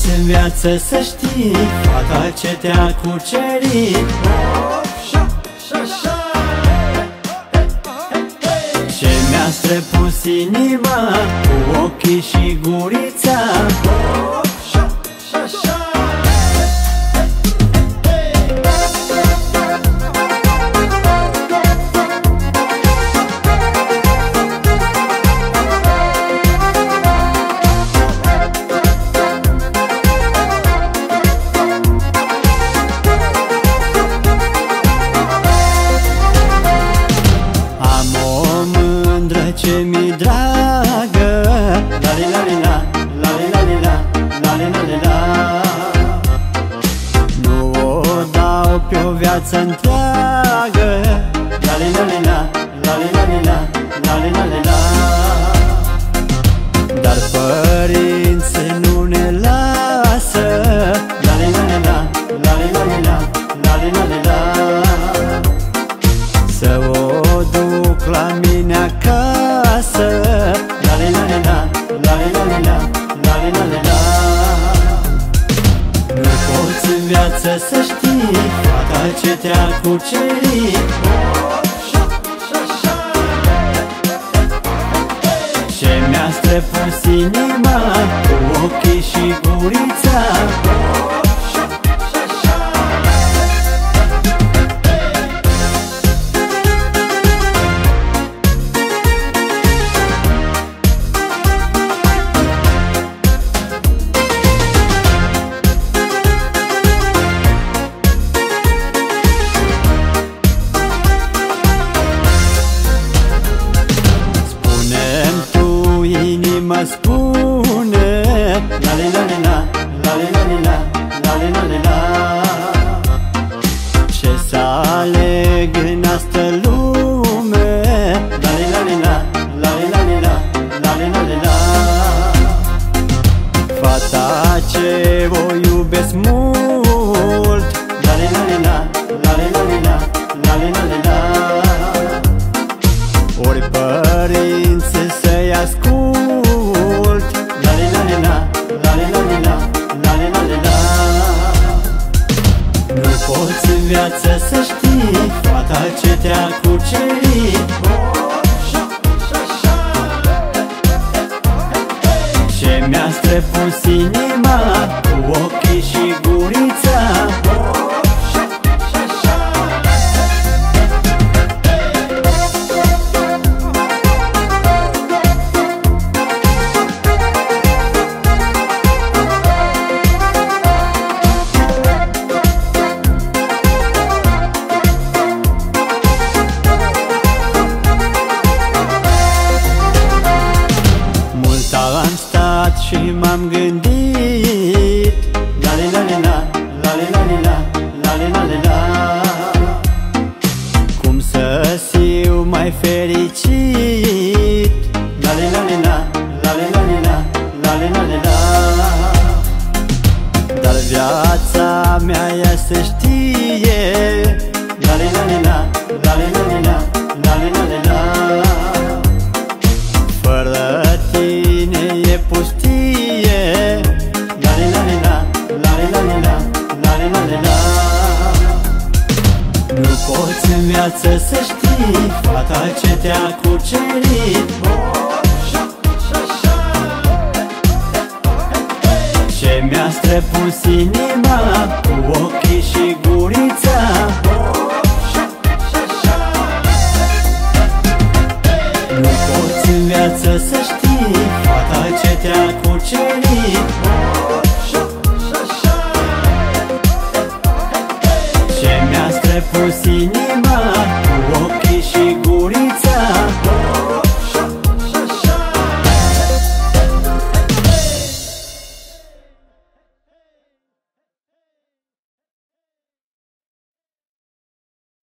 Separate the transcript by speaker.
Speaker 1: poți în viață să știi fata ce te-a cucerit. Ce mi-a străpus inima cu ochii și gurița. Ce mi dragă, la li la li la, la li la li la, la li la li la. Nu o dau pe o viață întreagă, la li la li la, la li la li la, la li la li la. Dar părinții nu ne lasă, la li la li la, la li la li la, la li la li la. Să o duc la mine acasă, la li la li la, la li la li la, la li la li la. Nu poți în viață să știi fata ce te-a cucerit. Ce mi-a străpus inima cu ochii și gurița. Mă spune, la li la li la, la li la li la, la li la li la. Ce să aleg în asta lume, la li la li la, la li la li la, la li la li la. Fata ce o iubesc mult, la li la li la, la li la li la, la li la li la. Ori părinții să-i ascult, la li la li la, la li la li la, la li la li la. Nu poți în viață să știi fata ce te-a cucerit. Ce mi-a străpus inima cu ochii și gurița. Am stat și m-am gândit, la li la li la, la li la li la, la li la li la. Cum să fiu mai fericit, la li la li la, la li la li la, la li la li la. Dar viața mea ea se știe, la li la li la, la li la li la, la li la li la. Fără tine e pustie, la li la li la, la li la li la, la li la li la. Nu poți în viață să știi fata ce te-a cucerit. Ce mi-a străpus inima cu ochii și gurița. Nu poți în viață să știi fata ce te-a cucerit. Ce mi-a străpus inima